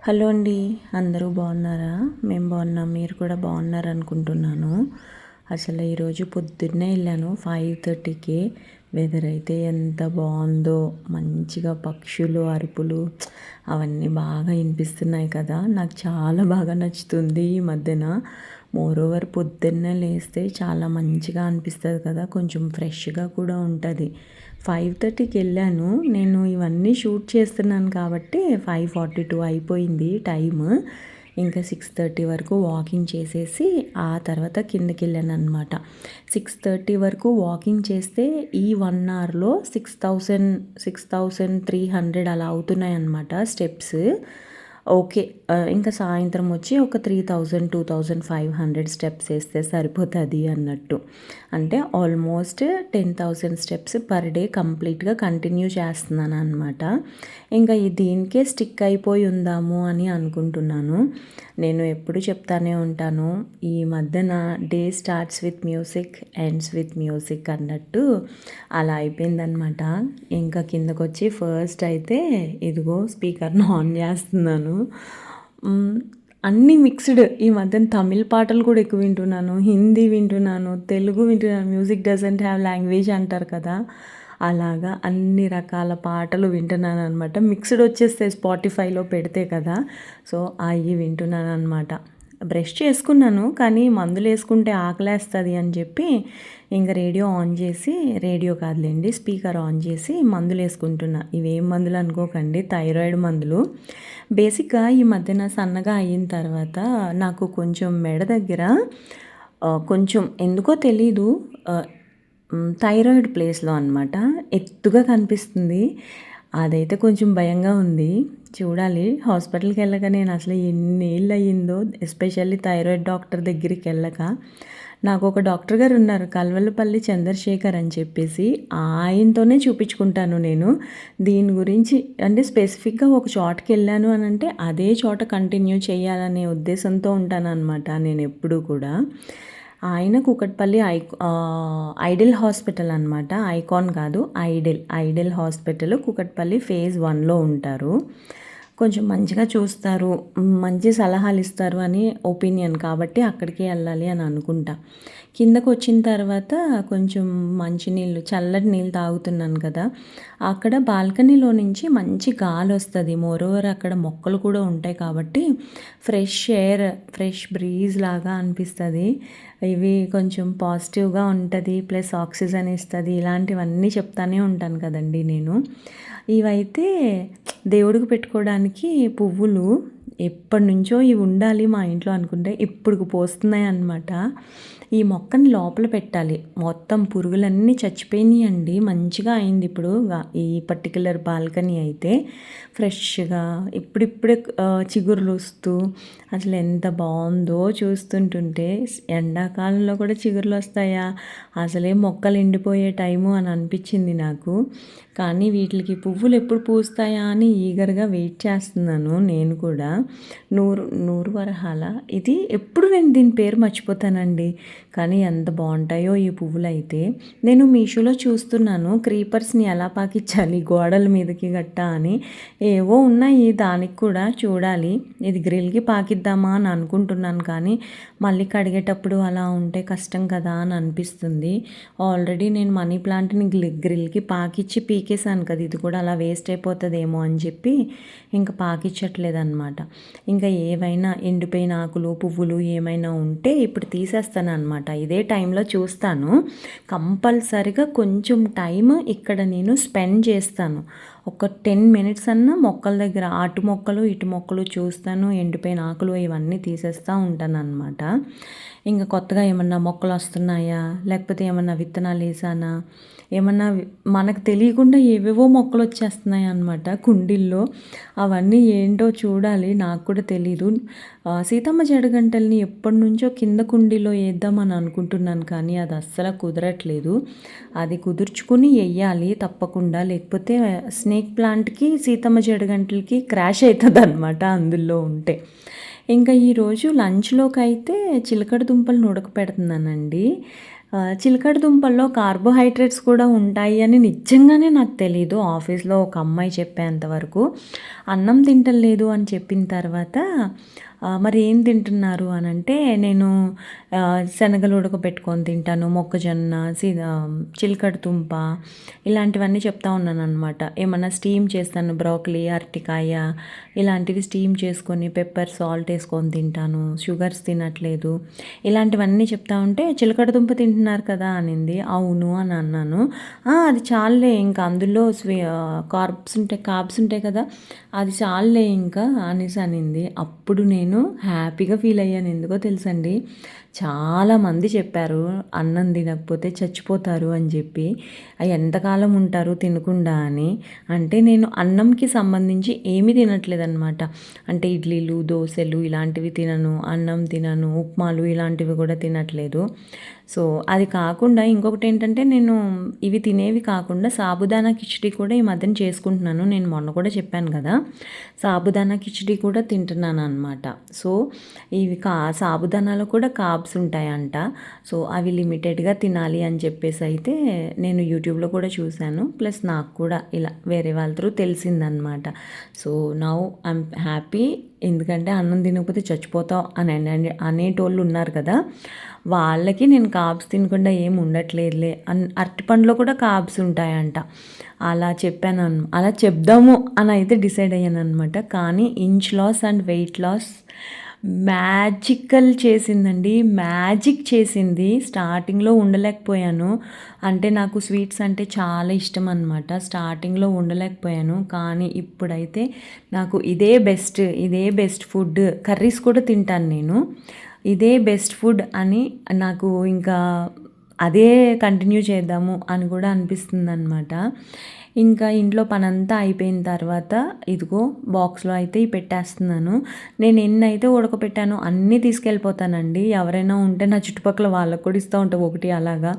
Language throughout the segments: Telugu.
హలో అండి. అందరూ బాగున్నారా? మేము బాగున్నాం. మీరు కూడా బాగున్నారనుకుంటున్నాను. అసలు ఈరోజు పొద్దున్నే వెళ్ళాను 5:30కి. వెదర్ అయితే ఎంత బాగుందో, మంచిగా పక్షులు అరుపులు అవన్నీ బాగా వినిపిస్తున్నాయి కదా. నాకు చాలా బాగా నచ్చుతుంది ఈ మధ్యన. మోరోవర్ పొద్దున్నే లేస్తే చాలా మంచిగా అనిపిస్తుంది కదా, కొంచెం ఫ్రెష్గా కూడా ఉంటుంది. 5:30కి వెళ్ళాను. నేను ఇవన్నీ షూట్ చేస్తున్నాను కాబట్టి 5:42 అయిపోయింది టైము. ఇంకా 6:30 వరకు వాకింగ్ చేసేసి ఆ తర్వాత కిందకి వెళ్ళాను అనమాట. 6:30 వరకు వాకింగ్ చేస్తే ఈ 1 అవర్లో 6,300 అలా అవుతున్నాయి అన్నమాట స్టెప్స్. ఓకే. ఇంకా సాయంత్రం వచ్చి ఒక 3,000, 2,500 స్టెప్స్ వేస్తే సరిపోతుంది అన్నట్టు. అంటే ఆల్మోస్ట్ 10,000 స్టెప్స్ పర్ డే కంప్లీట్గా కంటిన్యూ చేస్తున్నాను అనమాట. ఇంకా దీనికే స్టిక్ అయిపోయి ఉందాము అని అనుకుంటున్నాను. నేను ఎప్పుడు చెప్తానే ఉంటాను, ఈ మధ్యన day starts with music ends with music అన్నట్టు అలా అయిపోయిందనమాట. ఇంకా కిందకు వచ్చి ఫస్ట్ అయితే ఇదిగో స్పీకర్ను ఆన్ చేస్తున్నాను. అన్నీ మిక్స్డ్. ఈ మధ్యన తమిళ్ పాటలు కూడా ఎక్కువ వింటున్నాను, హిందీ వింటున్నాను, తెలుగు వింటున్నాను. మ్యూజిక్ డజంట్ హ్యావ్ లాంగ్వేజ్ అంటారు కదా, అలాగా అన్ని రకాల పాటలు వింటున్నాను అనమాట. మిక్స్డ్ వచ్చేస్తే స్పాటిఫైలో పెడితే కదా, సో అవి వింటున్నాను అనమాట. బ్రష్ చేసుకున్నాను కానీ మందులు వేసుకుంటే ఆకలేస్తుంది అని చెప్పి ఇంకా రేడియో ఆన్ చేసి, రేడియో కాదులేండి స్పీకర్ ఆన్ చేసి మందులు వేసుకుంటున్నా. ఇవేం మందులు అనుకోకండి, థైరాయిడ్ మందులు. బేసిక్గా ఈ మధ్యన సన్నగా అయిన తర్వాత నాకు కొంచెం మెడ దగ్గర కొంచెం ఎందుకో తెలీదు, థైరాయిడ్ ప్లేస్లో అనమాట ఎత్తుగా కనిపిస్తుంది. అదైతే కొంచెం భయంగా ఉంది. చూడాలి. హాస్పిటల్కి వెళ్ళక నేను అసలు ఎన్నేళ్ళు అయ్యిందో, ఎస్పెషల్లీ థైరాయిడ్ డాక్టర్ దగ్గరికి వెళ్ళక. నాకు ఒక డాక్టర్ గారు ఉన్నారు, కల్వలపల్లి చంద్రశేఖర్ అని చెప్పేసి. ఆయనతోనే చూపించుకుంటాను నేను దీని గురించి. అంటే స్పెసిఫిక్గా ఒక చోటకి వెళ్ళాను అని అంటే అదే చోట కంటిన్యూ చేయాలనే ఉద్దేశంతో ఉంటాను అనమాట నేను ఎప్పుడూ కూడా. ఆయన కూకట్పల్లి ఐడిల్ హాస్పిటల్ అనమాట, ఐకాన్ కాదు, ఐడిల్ హాస్పిటల్ కూకట్పల్లి ఫేజ్ 1లో ఉంటారు. కొంచెం మంచిగా చూస్తారు, మంచి సలహాలు ఇస్తారు అని ఒపీనియన్, కాబట్టి అక్కడికి వెళ్ళాలి అని అనుకుంటా. కిందకు వచ్చిన తర్వాత కొంచెం మంచినీళ్ళు, చల్లటి నీళ్ళు తాగుతున్నాను కదా, అక్కడ బాల్కనీలో నుంచి మంచి గాలి వస్తుంది. మోరోవర్ అక్కడ మొక్కలు కూడా ఉంటాయి కాబట్టి ఫ్రెష్ ఎయిర్, ఫ్రెష్ బ్రీజ్ లాగా అనిపిస్తుంది. ఇవి కొంచెం పాజిటివ్గా ఉంటుంది, ప్లస్ ఆక్సిజన్ ఇస్తుంది. ఇలాంటివన్నీ చెప్తానే ఉంటాను కదండి నేను. ఇవైతే దేవుడికి పెట్టుకోవడానికి పువ్వులు ఎప్పటి నుంచో ఇవి ఉండాలి మా ఇంట్లో అనుకుంటే ఇప్పుడు పోస్తున్నాయి అన్నమాట. ఈ మొక్కని లోపల పెట్టాలి, మొత్తం పురుగులన్నీ చచ్చిపోయినాయండి. మంచిగా అయింది ఇప్పుడు ఈ పర్టికులర్ బాల్కనీ అయితే ఫ్రెష్గా ఇప్పుడిప్పుడే చిగురులు వస్తూ అసలు ఎంత బాగుందో చూస్తుంటుంటే. ఎండాకాలంలో కూడా చిగురులు వస్తాయా, అసలే మొక్కలు ఎండిపోయే టైము అని అనిపించింది నాకు. కానీ వీటికి పువ్వులు ఎప్పుడు పూస్తాయా అని ఈగర్గా వెయిట్ చేస్తున్నాను నేను కూడా. నూరు వరహాల ఇది ఎప్పుడు నేను దీని పేరు మర్చిపోతానండి, కానీ ఎంత బాగుంటాయో ఈ పువ్వులు అయితే. నేను మీషోలో చూస్తున్నాను క్రీపర్స్ని ఎలా పాకించాలి గోడల మీదకి గట్టా అని. ఏవో ఉన్నాయి దానికి కూడా చూడాలి. ఇది గ్రిల్కి పాకిద్దామా అని అనుకుంటున్నాను, కానీ మళ్ళీ కడిగేటప్పుడు అలా ఉంటే కష్టం కదా అని అనిపిస్తుంది. ఆల్రెడీ నేను మనీ ప్లాంట్ని గ్రిల్కి పాకిచ్చి పీకేసాను కదా, ఇది కూడా అలా వేస్ట్ అయిపోతుందేమో అని చెప్పి ఇంకా పాకిచ్చట్లేదు అనమాట. ఇంకా ఏవైనా ఎండిపోయిన ఆకులు పువ్వులు ఏమైనా ఉంటే ఇప్పుడు తీసేస్తాను అనమాట. ఇదే టైంలో చూస్తాను, కంపల్సరిగా కొంచెం టైం ఇక్కడ నేను స్పెండ్ చేస్తాను. ఒక 10 మినిట్స్ అన్నా మొక్కల దగ్గర, అటు మొక్కలు ఇటు మొక్కలు చూస్తాను, ఎండిపోయిన ఆకులు ఇవన్నీ తీసేస్తూ ఉంటాను అనమాట. ఇంకా కొత్తగా ఏమన్నా మొక్కలు వస్తున్నాయా, లేకపోతే ఏమన్నా విత్తనాలు వేసానా, ఏమన్నా మనకు తెలియకుండా ఏవేవో మొక్కలు వచ్చేస్తున్నాయి అన్నమాట కుండీల్లో. అవన్నీ ఏంటో చూడాలి, నాకు కూడా తెలీదు. సీతమ్మ జడగంటల్ని ఎప్పటి నుంచో కింద కుండీలో వేద్దామని అనుకుంటున్నాను, కానీ అది అస్సలు కుదరట్లేదు. అది కుదుర్చుకుని వేయాలి తప్పకుండా, లేకపోతే స్నేక్ ప్లాంట్కి సీతమ్మ జడగంటలకి క్రాష్ అవుతుంది అనమాట అందులో ఉంటే. ఇంకా ఈరోజు లంచ్లోకి అయితే చిలకడ దుంపలను ఉడకపెడుతున్నానండి. చిలకడ దుంపల్లో కార్బోహైడ్రేట్స్ కూడా ఉంటాయి అని నిజంగానే నాకు తెలీదు. ఆఫీస్‌లో ఒక అమ్మాయి చెప్పేంత వరకు. అన్నం తింటలేదు అని చెప్పిన తర్వాత మరి ఏం తింటున్నారు అనంటే, నేను శనగలు ఉడకబెట్టుకొని తింటాను, మొక్కజొన్న, చిలకడ దుంప ఇలాంటివన్నీ చెప్తా ఉన్నాననమాట. ఏమన్నా స్టీమ్ చేస్తాను, బ్రోకలీ, అరటికాయ ఇలాంటివి స్టీమ్ చేసుకొని పెప్పర్, సాల్ట్ ఏసుకొని తింటాను. షుగర్స్ తినట్లేదు. ఇలాంటివన్నీ చెప్తా ఉంటే, చిలకడ దుంప తింటున్నారు కదా అనింది. అవును అని అన్నాను. అది చాలులే ఇంకా అందులో కార్బ్స్ ఉంటాయి కదా, అది చాలులే ఇంకా అనేసి అనింది. అప్పుడు నేను హ్యాపీగా ఫీల్ అయ్యాను. ఎందుకో తెలుసండి, చాలామంది చెప్పారు అన్నం తినకపోతే చచ్చిపోతారు అని చెప్పి. ఎంతకాలం ఉంటారు తినకుండా అని. అంటే నేను అన్నంకి సంబంధించి ఏమీ తినట్లేదనమాట. అంటే ఇడ్లీలు, దోశలు ఇలాంటివి తినను, అన్నం తినను, ఉప్మాలు ఇలాంటివి కూడా తినట్లేదు. సో అది కాకుండా ఇంకొకటి ఏంటంటే, నేను ఇవి తినేవి కాకుండా సాబుదానా కిచిడి కూడా ఈ మధ్యన చేసుకుంటున్నాను. నేను మొన్న కూడా చెప్పాను కదా, సాబుదానా కిచిడి కూడా తింటున్నాను అనమాట. సో ఇవి సాబుదానాలో కూడా కార్బ్స్ ఉంటాయంట. సో అవి లిమిటెడ్గా తినాలి అని చెప్పేసి అయితే నేను యూట్యూబ్లో కూడా చూశాను. ప్లస్ నాకు కూడా ఇలా వేరే వాళ్ళ త్రూ తెలిసిందనమాట. So now I'm happy. ఎందుకంటే అన్నం తినకపోతే చచ్చిపోతావు అని అనేటోళ్ళు ఉన్నారు కదా, వాళ్ళకి నేను కార్బ్స్ తినకుండా ఏమి ఉండట్లేదులే. అరటిపండులో కూడా కార్బ్స్ ఉంటాయంట. అలా చెప్పాను, అలా చెప్దాము అని అయితే డిసైడ్ అయ్యాను అనమాట. కానీ inch loss and weight loss magical చేసిందండి. మ్యాజిక్ చేసింది. స్టార్టింగ్లో ఉండలేకపోయాను. అంటే నాకు స్వీట్స్ అంటే చాలా ఇష్టం అనమాట. స్టార్టింగ్లో ఉండలేకపోయాను. కానీ ఇప్పుడైతే నాకు ఇదే బెస్ట్ ఫుడ్. కర్రీస్ కూడా తింటాను నేను. ఇదే బెస్ట్ ఫుడ్ అని నాకు ఇంకా అదే కంటిన్యూ చేద్దాము అని కూడా అనిపిస్తుంది అనమాట. ఇంకా ఇంట్లో పనంతా అయిపోయిన తర్వాత ఇదిగో బాక్స్లో అయితే పెట్టేస్తున్నాను. నేను ఎన్నైతే ఉడకపెట్టానో అన్నీ తీసుకెళ్ళిపోతానండి. ఎవరైనా ఉంటే నా చుట్టుపక్కల వాళ్ళకు కూడా ఇస్తూ ఉంటాను ఒకటి అలాగా.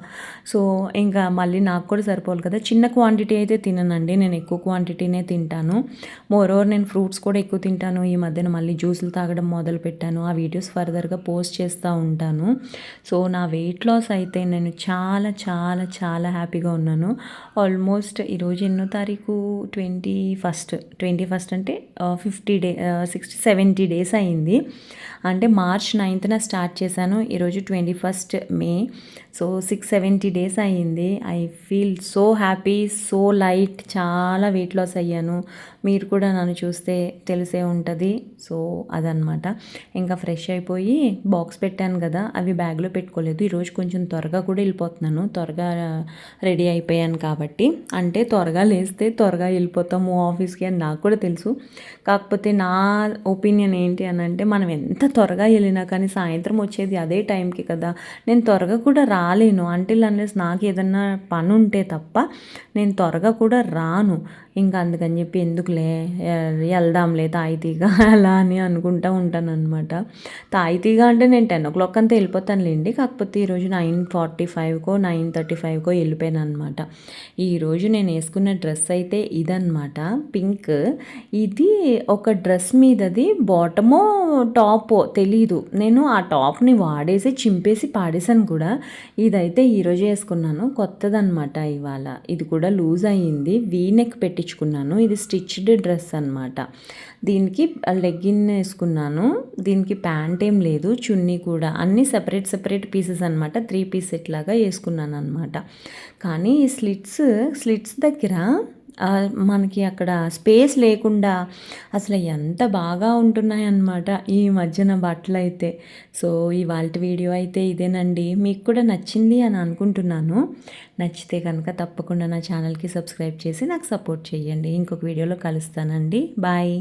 సో ఇంకా మళ్ళీ నాకు కూడా సరిపోవాలి కదా. చిన్న క్వాంటిటీ అయితే తిననండి, నేను ఎక్కువ క్వాంటిటీనే తింటాను. మోరోవర్ నేను ఫ్రూట్స్ కూడా ఎక్కువ తింటాను. ఈ మధ్యన మళ్ళీ జ్యూసులు తాగడం మొదలు పెట్టాను. ఆ వీడియోస్ ఫర్దర్గా పోస్ట్ చేస్తూ ఉంటాను. సో నా వెయిట్ లాస్ అయితే నేను చాలా చాలా చాలా హ్యాపీగా ఉన్నాను. ఆల్మోస్ట్ ఈరోజు ఎన్నో తారీఖు, 21 అంటే 70 డేస్ అయింది. అంటే మార్చ్ 9th స్టార్ట్ చేశాను. ఈరోజు 21 మే. సో 70 డేస్ అయ్యింది. I feel so happy, so light. చాలా వెయిట్ లాస్ అయ్యాను. మీరు కూడా నన్ను చూస్తే తెలిసే ఉంటుంది. సో అదనమాట. ఇంకా ఫ్రెష్ అయిపోయి బాక్స్ పెట్టాను కదా, అవి బ్యాగ్లో పెట్టుకోలేదు. ఈరోజు కొంచెం త్వరగా కూడా వెళ్ళిపోతున్నాను. త్వరగా రెడీ అయిపోయాను కాబట్టి. అంటే త్వరగా లేస్తే త్వరగా వెళ్ళిపోతాము ఆఫీస్కి అని నాకు కూడా తెలుసు. కాకపోతే నా ఒపీనియన్ ఏంటి అని అంటే, మనం ఎంత త్వరగా వెళ్ళినా కానీ సాయంత్రం వచ్చేది అదే టైంకి కదా. నేను త్వరగా కూడా రాలేను. అంటిల్ అన్లెస్ నాకు ఏదన్నా పని ఉంటే తప్ప నేను త్వరగా కూడా రాను. ఇంకా అందుకని చెప్పి ఎందుకులే వెళ్దాంలే తాయితీగా అలా అని అనుకుంటూ ఉంటాను అనమాట. తాయితీగా అంటే నేను 10 o'clock అంతా వెళ్ళిపోతానులేండి. కాకపోతే ఈరోజు 9:45కో 9:35కో వెళ్ళిపోయాను అనమాట. ఈరోజు నేను వేసుకున్న డ్రెస్ అయితే ఇదనమాట, పింక్. ఇది ఒక డ్రెస్ మీదది బాటమో టాపో తెలీదు. నేను ఆ టాప్ని వాడేసి చింపేసి పాడేశాను కూడా. ఇదైతే ఈరోజు వేసుకున్నాను, కొత్తదనమాట ఇవాళ. ఇది కూడా లూజ్ అయ్యింది, వీ-నెక్ పెట్టించుకున్నాను. ఇది స్టిచ్డ్ డ్రెస్ అనమాట. దీనికి లెగ్గిన్ వేసుకున్నాను. దీనికి ప్యాంట్ ఏం లేదు, చున్నీ కూడా అన్నీ సెపరేట్ పీసెస్ అనమాట. 3 పీస్ సెట్ లాగా వేసుకున్నాను అనమాట. కానీ ఈ స్లిట్స్ దగ్గర మనకి అక్కడ స్పేస్ లేకుండా అసలు ఎంత బాగా ఉంటున్నాయన్నమాట ఈ మధ్యన బట్టలు అయితే. సో ఇవాల్టి వీడియో అయితే ఇదేనండి. మీకు కూడా నచ్చింది అని అనుకుంటున్నాను. నచ్చితే కనుక తప్పకుండా నా ఛానల్కి సబ్స్క్రైబ్ చేసి నాకు సపోర్ట్ చేయండి. ఇంకొక వీడియోలో కలుస్తానండి. బాయ్.